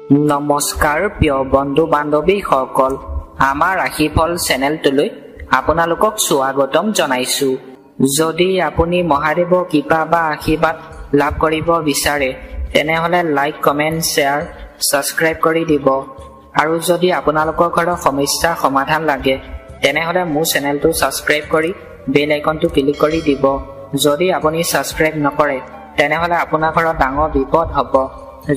নমস্কাৰ প্ৰিয় বন্ধু বান্ধৱীসকল, আমাৰ ৰাশিফল চেনেলটোলৈ আপোনালোকক স্বাগতম জনাইছো। যদি আপুনি মহাদেৱৰ কৃপা বা আশীৰ্বাদ লাভ কৰিব বিচাৰে তেনেহলে লাইক, কমেণ্ট, শ্বেয়াৰ, ছাবস্ক্ৰাইব কৰি দিব। আৰু যদি আপোনালোকৰ ঘৰৰ সমস্যা সমাধান লাগে তেনেহলে মোৰ চেনেলটো ছাবস্ক্ৰাইব কৰি বেল আইকনটো ক্লিক কৰি দিব। যদি আপুনি ছাবস্ক্ৰাইব নকৰে তেনেহলে আপোনাৰ ঘৰত ডাঙৰ বিপদ হ'ব।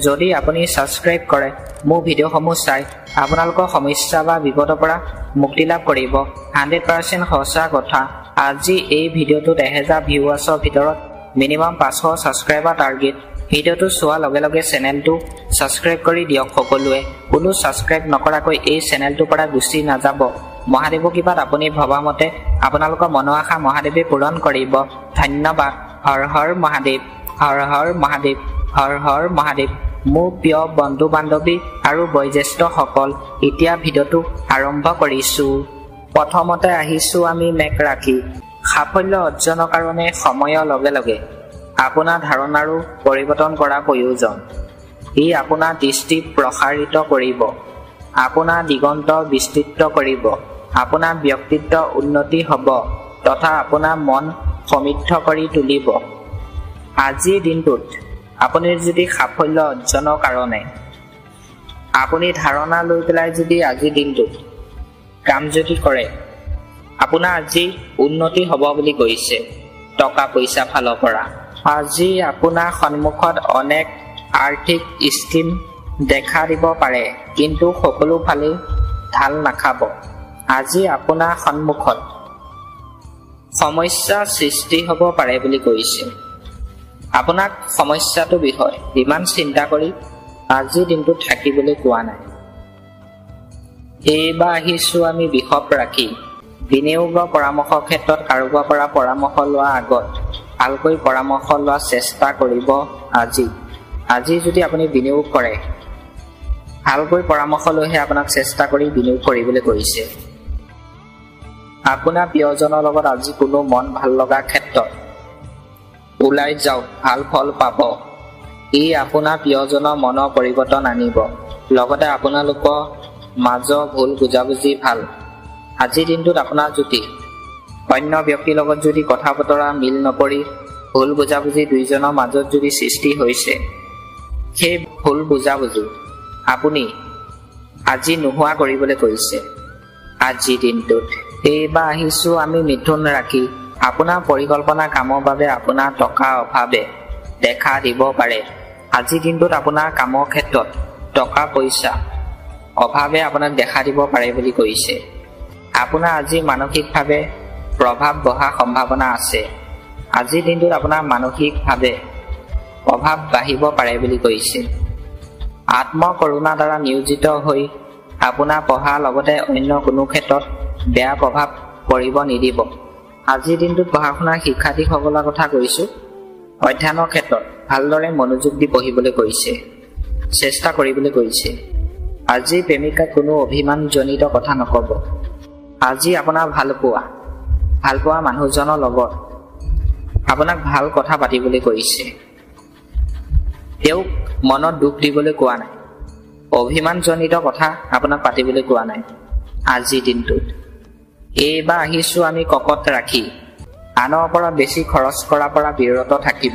যদি আপুনি ছাবস্ক্ৰাইব কৰে মোৰ ভিডিঅ'সমূহ চাই আপোনালোকৰ সমস্যা বা বিপদৰ পৰা মুক্তি লাভ কৰিব। 100% সঁচা কথা। আজি এই ভিডিঅ'টোত 1000 ভিউৱাৰ্ছৰ ভিতৰত মিনিমাম 500 ছাবস্ক্ৰাইবাৰ টাৰ্গেট। ভিডিঅ'টো চোৱাৰ লগে লগে চেনেলটো ছাবস্ক্ৰাইব কৰি দিয়ক। সকলোৱে কোনো ছাবস্ক্ৰাইব নকৰাকৈ এই চেনেলটোৰ পৰা গুচি নাযাব। মহাদেৱৰ কৃপাত আপুনি ভবা মতে আপোনালোকৰ মনৰ আশা মহাদেৱে পূৰণ কৰিব। ধন্যবাদ। হৰ হৰ মহাদেৱ, হৰ হৰ মহাদেৱ, হৰ হৰ মহাদেৱ। মোৰ প্ৰিয় বন্ধু বান্ধৱী আৰু বয়োজ্যেষ্ঠসকল, এতিয়া ভিডিঅ'টো আৰম্ভ কৰিছো। প্ৰথমতে আহিছো আমি মেঘ ৰাশি। সাফল্য অৰ্জনৰ কাৰণে সময়ৰ লগে লগে আপোনাৰ ধাৰণাৰো পৰিৱৰ্তন কৰা প্ৰয়োজন। ই আপোনাৰ দৃষ্টি প্ৰসাৰিত কৰিব, আপোনাৰ দিগন্ত বিস্তৃত কৰিব, আপোনাৰ ব্যক্তিত্ব উন্নতি হ'ব তথা আপোনাৰ মন সমৃদ্ধ কৰি তুলিব। আজিৰ দিনটোত আপুনি যদি সাফল্য অৰ্জনৰ কাৰণে আপুনি ধাৰণা লৈ পেলাই যদি আজিৰ দিনটোত কাম যদি কৰে আপোনাৰ আজি উন্নতি হ'ব বুলি কৈছে। টকা পইচা ফালৰ পৰা আজি আপোনাৰ সন্মুখত অনেক আৰ্থিক স্কিম দেখা দিব পাৰে, কিন্তু সকলো ফালে ঢাল নাখাব। আজি আপোনাৰ সন্মুখত সমস্যাৰ সৃষ্টি হ'ব পাৰে বুলি কৈছে। আপোনাক সমস্যাটোৰ বিষয়ে ইমান চিন্তা কৰি আজিৰ দিনটো থাকিবলৈ কোৱা নাই। এইবাৰ আহিছো আমি বৃষভ ৰাশি। বিনিয়োগৰ পৰামৰ্শৰ ক্ষেত্ৰত কাৰোবাৰ পৰা পৰামৰ্শ লোৱাৰ আগত ভালকৈ পৰামৰ্শ লোৱাৰ চেষ্টা কৰিব। আজি যদি আপুনি বিনিয়োগ কৰে ভালকৈ পৰামৰ্শ লৈহে আপোনাক চেষ্টা কৰি বিনিয়োগ কৰিবলৈ কৈছে। আপোনাৰ প্ৰিয়জনৰ লগত আজি কোনো মন ভাল লগা ক্ষেত্ৰত ওলাই যাওক, ভাল ফল পাব। ই আপোনাৰ প্ৰিয়জনৰ মনৰ পৰিৱৰ্তন আনিব, লগতে আপোনালোকৰ মাজৰ ভুল বুজাবুজি ভাল। আজিৰ দিনটোত আপোনাৰ যদি অন্য ব্যক্তিৰ লগত যদি কথা বতৰা মিল নপৰি ভুল বুজাবুজি দুইজনৰ মাজত যদি সৃষ্টি হৈছে, সেই ভুল বুজাবুজি আপুনি আজি নোহোৱা কৰিবলৈ কৈছে আজিৰ দিনটোত। এইবাৰ আহিছো আমি মিথুন ৰাশি। আপোনাৰ পৰিকল্পনা কামৰ বাবে আপোনাৰ টকাৰ অভাৱে দেখা দিব পাৰে। আজিৰ দিনটোত আপোনাৰ কামৰ ক্ষেত্ৰত টকা পইচা অভাৱে আপোনাক দেখা দিব পাৰে বুলি কৈছে। আপোনাৰ আজি মানসিকভাৱে প্ৰভাৱ বঢ়াৰ সম্ভাৱনা আছে। আজিৰ দিনটোত আপোনাৰ মানসিকভাৱে প্ৰভাৱ বাঢ়িব পাৰে বুলি কৈছে। আত্মকৰুণাৰ দ্বাৰা নিয়োজিত হৈ আপোনাৰ পঢ়াৰ লগতে অন্য কোনো ক্ষেত্ৰত বেয়া প্ৰভাৱ পৰিব নিদিব। আজিৰ দিনটোত পঢ়া শুনাৰ শিক্ষাৰ্থীসকলৰ কথা কৈছো। অধ্যয়নৰ ক্ষেত্ৰত ভালদৰে মনোযোগ দি পঢ়িবলৈ কৈছে, চেষ্টা কৰিবলৈ কৈছে। আজি প্ৰেমিকাক কোনো অভিমানজনিত কথা নকব। আজি আপোনাৰ ভালপোৱা মানুহজনৰ লগত আপোনাক ভাল কথা পাতিবলৈ কৈছে। তেওঁক মনত দুখ দিবলৈ কোৱা নাই, অভিমানজনিত কথা আপোনাক পাতিবলৈ কোৱা নাই আজিৰ দিনটোত। এইবাৰ আহিছো আমি কৰ্কট ৰাশি। আনৰ ওপৰত বেছি খৰচ কৰাৰ পৰা বিৰত থাকিব।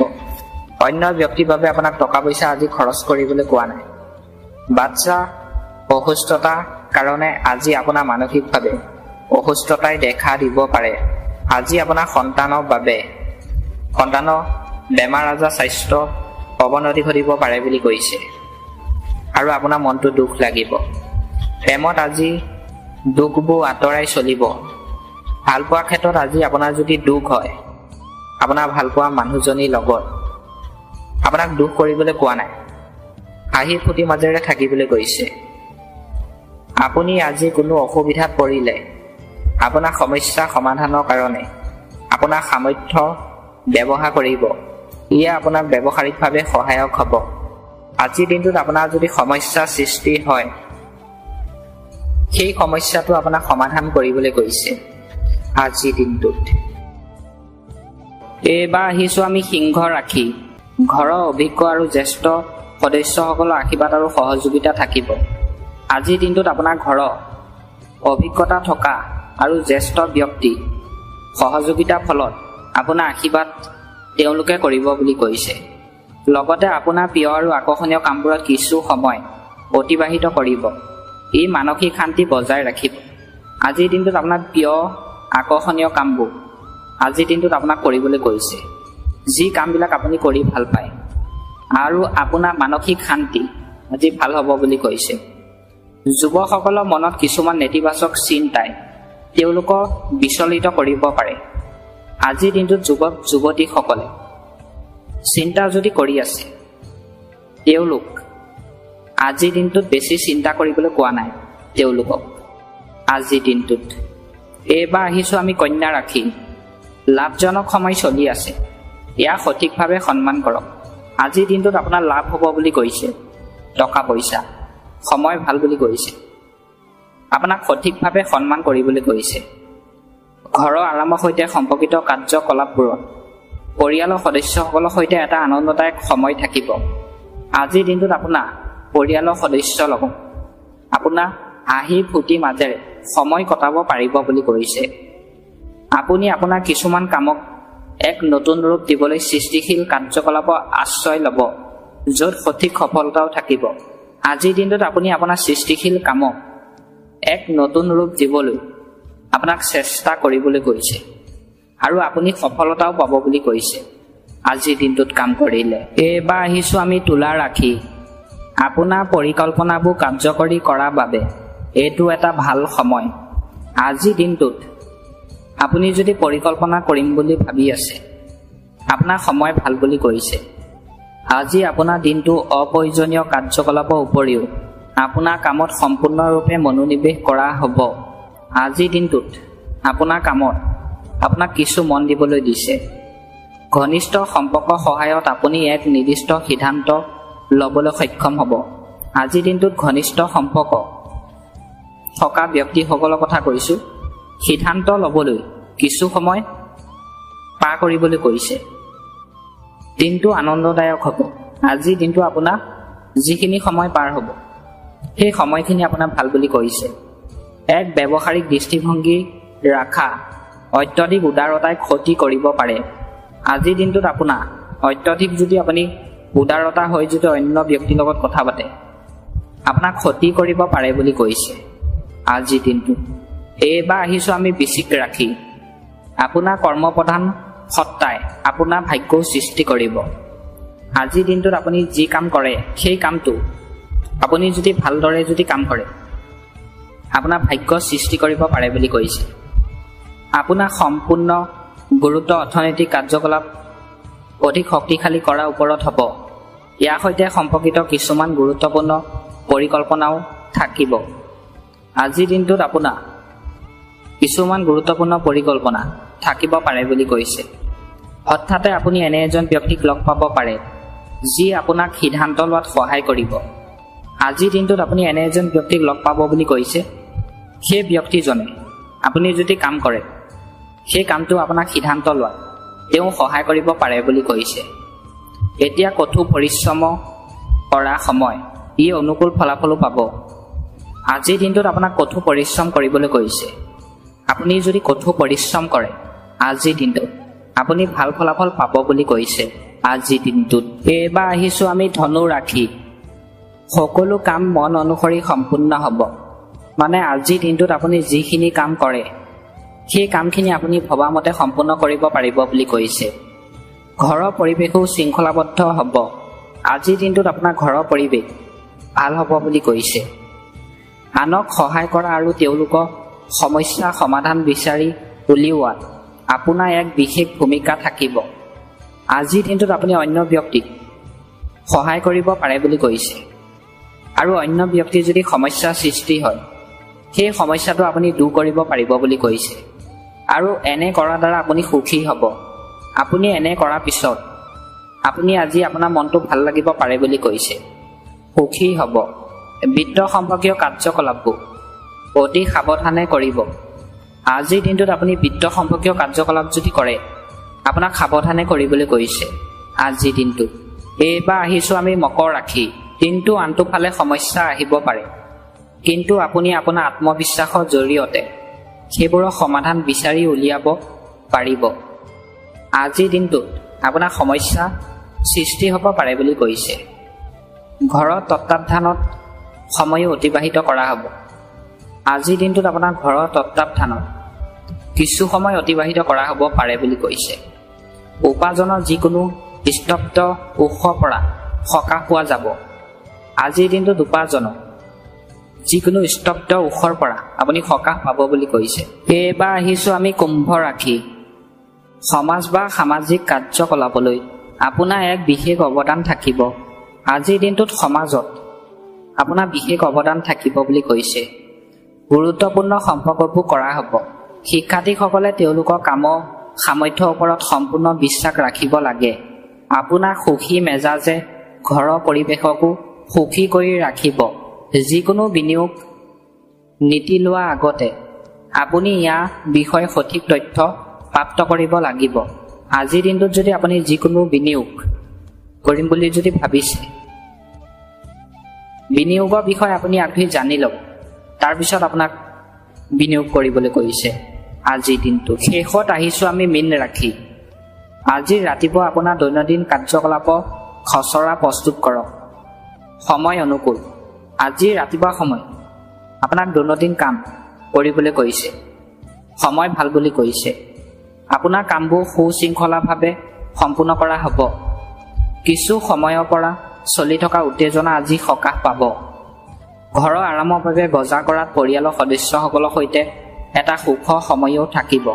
অন্য ব্যক্তিৰ বাবে আপোনাক টকা পইচা আজি খৰচ কৰিবলৈ কোৱা নাই। বাচ্চা অসুস্থতাৰ কাৰণে আজি আপোনাৰ মানসিকভাৱে অসুস্থতাই দেখা দিব পাৰে। আজি আপোনাৰ সন্তানৰ বেমাৰ আজাৰ স্বাস্থ্য অৱনতি ঘটিব পাৰে বুলি কৈছে আৰু আপোনাৰ মনটো দুখ লাগিব। প্ৰেমত আজি দুখবোৰ আঁতৰাই চলিব। ভালপোৱাৰ ক্ষেত্ৰত আজি আপোনাৰ যদি দুখ হয় আপোনাৰ ভালপোৱা মানুহজনীৰ লগত আপোনাক দুখ কৰিবলৈ কোৱা নাই, হাঁহি ফূৰ্তি মাজেৰে থাকিবলৈ কৈছে। আপুনি আজি কোনো অসুবিধাত পৰিলে আপোনাৰ সমস্যা সমাধানৰ কাৰণে আপোনাৰ সামৰ্থ্য ব্যৱহাৰ কৰিব। ইয়ে আপোনাক ব্যৱহাৰিকভাৱে সহায়ক হ'ব। আজিৰ দিনটোত আপোনাৰ যদি সমস্যাৰ সৃষ্টি হয় সেই সমস্যাটো আপোনাক সমাধান কৰিবলৈ কৈছে আজিৰ দিনটোত। এইবাৰ আহিছো আমি সিংহ ৰাশি। ঘৰৰ অভিজ্ঞ আৰু জ্যেষ্ঠ সদস্যসকলৰ আশীৰ্বাদ আৰু সহযোগিতা থাকিব। আজিৰ দিনটোত আপোনাৰ ঘৰৰ অভিজ্ঞতা থকা আৰু জ্যেষ্ঠ ব্যক্তি সহযোগিতাৰ ফলত আপোনাৰ আশীৰ্বাদ তেওঁলোকে কৰিব বুলি কৈছে। লগতে আপোনাৰ প্ৰিয় আৰু আকৰ্ষণীয় কামবোৰত কিছু সময় অতিবাহিত কৰিব। ই মানসিক শান্তি বজাই ৰাখিব। আজিৰ দিনটোত আপোনাৰ প্ৰিয় আকৰ্ষণীয় কামবোৰ আজিৰ দিনটোত আপোনাক কৰিবলৈ কৈছে, যি কামবিলাক আপুনি কৰি ভাল পায়, আৰু আপোনাৰ মানসিক শান্তি আজি ভাল হ'ব বুলি কৈছে। যুৱকসকলৰ মনত কিছুমান নেতিবাচক চিন্তাই তেওঁলোকক বিচলিত কৰিব পাৰে। আজিৰ দিনটোত যুৱক যুৱতীসকলে চিন্তা যদি কৰি আছে, তেওঁলোক আজিৰ দিনটোত বেছি চিন্তা কৰিবলৈ কোৱা নাই তেওঁলোকক। আজিৰ দিনটোত এইবাৰ আহিছোঁ আমি কন্যা ৰাশি, লাভজনক সময় চলি আছে, ইয়াক সঠিকভাৱে সন্মান কৰক। আজিৰ দিনটোত আপোনাৰ লাভ হ'ব বুলি কৈছে। টকা পইচা সময় ভাল বুলি কৈছে, আপোনাক সঠিকভাৱে সন্মান কৰিবলৈ কৈছে। ঘৰৰ আৰামৰ সৈতে সম্পৰ্কিত কাৰ্যকলাপবোৰত পৰিয়ালৰ সদস্যসকলৰ সৈতে এটা আনন্দদায়ক সময় থাকিব। আজিৰ দিনটোত আপোনাৰ পৰিয়ালৰ সদস্যৰ লগত আপোনাৰ হাঁহি ফূৰ্তিৰ মাজেৰে সময় কটাব পাৰিব বুলি কৈছে। আপুনি আপোনাৰ কিছুমান কামক এক নতুন ৰূপ দিবলৈ সৃষ্টিশীল কাৰ্যকলাপৰ আশ্ৰয় ল'ব, য'ত সঠিক সফলতাও থাকিব। আজিৰ দিনটোত আপুনি আপোনাৰ সৃষ্টিশীল কামক এক নতুন ৰূপ দিবলৈ আপোনাক চেষ্টা কৰিবলৈ কৈছে, আৰু আপুনি সফলতাও পাব বুলি কৈছে আজিৰ দিনটোত কাম কৰিলে। এইবাৰ আহিছোঁ আমি তুলা ৰাশি। আপোনাৰ পৰিকল্পনাবোৰ কাৰ্যকৰী কৰাৰ বাবে এইটো এটা ভাল সময়। আজিৰ দিনটোত আপুনি যদি পৰিকল্পনা কৰিম বুলি ভাবি আছে, আপোনাৰ সময় ভাল বুলি কৈছে। আজি আপোনাৰ দিনটো অপ্ৰয়োজনীয় কাৰ্যকলাপৰ উপৰিও আপোনাৰ কামত সম্পূৰ্ণৰূপে মনোনিৱেশ কৰা হ'ব। আজিৰ দিনটোত আপোনাৰ কামত আপোনাক কিছু মন দিবলৈ দিছে। ঘনিষ্ঠ সম্পৰ্কৰ সহায়ত আপুনি এক নিৰ্দিষ্ট সিদ্ধান্ত ল'বলৈ সক্ষম হ'ব। আজিৰ দিনটোত ঘনিষ্ঠ সম্পৰ্ক থকা ব্যক্তিসকলৰ কথা কৈছোঁ, সিদ্ধান্ত ল'বলৈ কিছু সময় পাৰ কৰিবলৈ কৈছে। দিনটো আনন্দদায়ক হ'ব। আজিৰ দিনটো আপোনাৰ যিখিনি সময় পাৰ হ'ব, সেই সময়খিনি আপোনাৰ ভাল বুলি কৈছে। এক ব্যৱহাৰিক দৃষ্টিভংগী ৰাখা অত্যধিক উদাৰতাই ক্ষতি কৰিব পাৰে। আজিৰ দিনটোত আপোনাৰ অত্যধিক যদি আপুনি উদাৰতা হৈ যদি অন্য ব্যক্তিৰ লগত কথা পাতে, আপোনাক ক্ষতি কৰিব পাৰে বুলি কৈছে আজিৰ দিনটো। এইবাৰ আহিছোঁ আমি বৃশ্চিক ৰাশি। আপোনাৰ কৰ্মপ্ৰধান সত্তাই আপোনাৰ ভাগ্যও সৃষ্টি কৰিব। আজিৰ দিনটোত আপুনি যি কাম কৰে, সেই কামটো আপুনি যদি ভালদৰে যদি কাম কৰে, আপোনাৰ ভাগ্য সৃষ্টি কৰিব পাৰে বুলি কৈছে। আপোনাৰ সম্পূৰ্ণ গুৰুত্ব অৰ্থনৈতিক কাৰ্যকলাপ অধিক শক্তিশালী কৰাৰ ওপৰত হ'ব। ইয়াৰ সৈতে সম্পৰ্কিত কিছুমান গুৰুত্বপূৰ্ণ পৰিকল্পনাও থাকিব। আজিৰ দিনটোত আপোনাৰ কিছুমান গুৰুত্বপূৰ্ণ পৰিকল্পনা থাকিব পাৰে বুলি কৈছে। হঠাতে আপুনি এনে এজন ব্যক্তিক লগ পাব পাৰে, যি আপোনাক সিদ্ধান্ত লোৱাত সহায় কৰিব। আজিৰ দিনটোত আপুনি এনে এজন ব্যক্তিক লগ পাব বুলি কৈছে। সেই ব্যক্তিজনে আপুনি যদি কাম কৰে, সেই কামটো আপোনাক সিদ্ধান্ত লোৱাত তেওঁ সহায় কৰিব পাৰে বুলি কৈছে। এতিয়া কঠোৰ পৰিশ্ৰম কৰা সময়, ই অনুকূল ফলাফলো পাব। আজিৰ দিনটোত আপোনাক কঠোৰ পৰিশ্ৰম কৰিবলৈ কৈছে। আপুনি যদি কঠোৰ পৰিশ্ৰম কৰে, আজিৰ দিনটোত আপুনি ভাল ফলাফল পাব বুলি কৈছে আজিৰ দিনটোত। এইবাৰ আহিছোঁ আমি ধনু ৰাশি। সকলো কাম মন অনুসৰি সম্পূৰ্ণ হ'ব। মানে আজিৰ দিনটোত আপুনি যিখিনি কাম কৰে, সেই কামখিনি আপুনি ভবামতে সম্পূৰ্ণ কৰিব পাৰিব বুলি কৈছে। ঘৰৰ পৰিৱেশো শৃংখলাবদ্ধ হ'ব। আজিৰ দিনটোত আপোনাৰ ঘৰৰ পৰিৱেশ ভাল হ'ব বুলি কৈছে। আনক সহায় কৰা আৰু তেওঁলোকৰ সমস্যা সমাধান বিচাৰি উলিওৱাত আপোনাৰ এক বিশেষ ভূমিকা থাকিব। আজিৰ দিনটোত আপুনি অন্য ব্যক্তিক সহায় কৰিব পাৰে বুলি কৈছে, আৰু অন্য ব্যক্তিৰ যদি সমস্যাৰ সৃষ্টি হয়, সেই সমস্যাটো আপুনি দূৰ কৰিব পাৰিব বুলি কৈছে। আৰু এনে কৰাৰ দ্বাৰা আপুনি সুখী হ'ব। আপুনি এনে কৰাৰ পিছত আপুনি আজি আপোনাৰ মনটো ভাল লাগিব পাৰে বুলি কৈছে, সুখী হ'ব। বিত্ত সম্পৰ্কীয় কাৰ্যকলাপবোৰ অতি সাৱধানে কৰিব। আজিৰ দিনটোত আপুনি বিত্ত সম্পৰ্কীয় কাৰ্যকলাপ যদি কৰে, আপোনাক সাৱধানে কৰিবলৈ কৈছে আজিৰ দিনটোত। এইবাৰ আহিছোঁ আমি মকৰ ৰাশি। কিন্তু আনটো ফালে সমস্যা আহিব পাৰে, কিন্তু আপুনি আপোনাৰ আত্মবিশ্বাসৰ জৰিয়তে সেইবোৰৰ সমাধান বিচাৰি উলিয়াব পাৰিব। আজিৰ দিনটোত আপোনাৰ সমস্যা সৃষ্টি হ'ব পাৰে বুলি কৈছে। ঘৰৰ তত্বাৱধানত সময়ো অতিবাহিত কৰা হ'ব। আজিৰ দিনটোত আপোনাৰ ঘৰৰ তত্বাৱধানত কিছু সময় অতিবাহিত কৰা হ'ব পাৰে বুলি কৈছে। উপাৰ্জনৰ যিকোনো স্তব্ধ উৎসৰ পৰা সকাহ পোৱা যাব। আজিৰ দিনটোত উপাৰ্জনৰ যিকোনো স্তব্ধ উৎসৰ পৰা আপুনি সকাহ পাব বুলি কৈছে। এইবাৰ আহিছোঁ আমি কুম্ভ ৰাশি। সমাজ বা সামাজিক কাৰ্যকলাপলৈ আপোনাৰ এক বিশেষ অৱদান থাকিব। আজিৰ দিনটোত সমাজত আপোনাৰ বিশেষ অৱদান থাকিব বুলি কৈছে। গুৰুত্বপূৰ্ণ সম্পৰ্কবোৰ কৰা হ'ব। শিক্ষাৰ্থীসকলে তেওঁলোকৰ কামৰ সামৰ্থ্যৰ ওপৰত সম্পূৰ্ণ বিশ্বাস ৰাখিব লাগে। আপোনাৰ সুখী মেজাজে ঘৰৰ পৰিৱেশকো সুখী কৰি ৰাখিব। যিকোনো বিনিয়োগ নীতি লোৱাৰ আগতে আপুনি ইয়াৰ বিষয়ে সঠিক তথ্য প্ৰাপ্ত কৰিব লাগিব। আজিৰ দিনটোত যদি আপুনি যিকোনো বিনিয়োগ কৰিম বুলি যদি ভাবিছে, বিনিয়োগৰ বিষয়ে আপুনি আগধৰি জানি লওক, তাৰপিছত আপোনাক বিনিয়োগ কৰিবলৈ কৈছে। আজিৰ দিনটো শেষত আহিছোঁ আমি মীন ৰাশি। আজি ৰাতিপুৱা আপোনাৰ দৈনন্দিন কাৰ্যকলাপৰ খচৰা প্ৰস্তুত কৰক। সময় অনুকূল। আজি ৰাতিপুৱা সময় আপোনাক দৈনন্দিন কাম কৰিবলৈ কৈছে। সময় ভাল বুলি কৈছে। আপোনাৰ কামবোৰ সুশৃংখলাভাৱে সম্পূৰ্ণ কৰা হ'ব। কিছু সময়ৰ পৰা চলি থকা উত্তেজনা আজি সকাহ পাব। ঘৰৰ আৰামৰ বাবে বজাৰ কৰাত পৰিয়ালৰ সদস্যসকলৰ সৈতে এটা সুখৰ সময়ো থাকিব।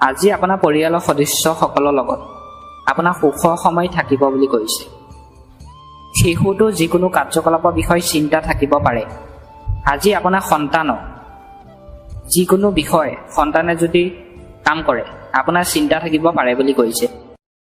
আজি আপোনাৰ পৰিয়ালৰ সদস্যসকলৰ লগত আপোনাৰ সুখৰ সময় থাকিব বুলি কৈছে। শিশুটো যিকোনো কাৰ্যকলাপৰ বিষয়ে চিন্তা থাকিব পাৰে। আজি আপোনাৰ সন্তানৰ যিকোনো বিষয় সন্তানে যদি কাম কৰে আপোনাৰ চিন্তা থাকিব পাৰে বুলি কৈছে।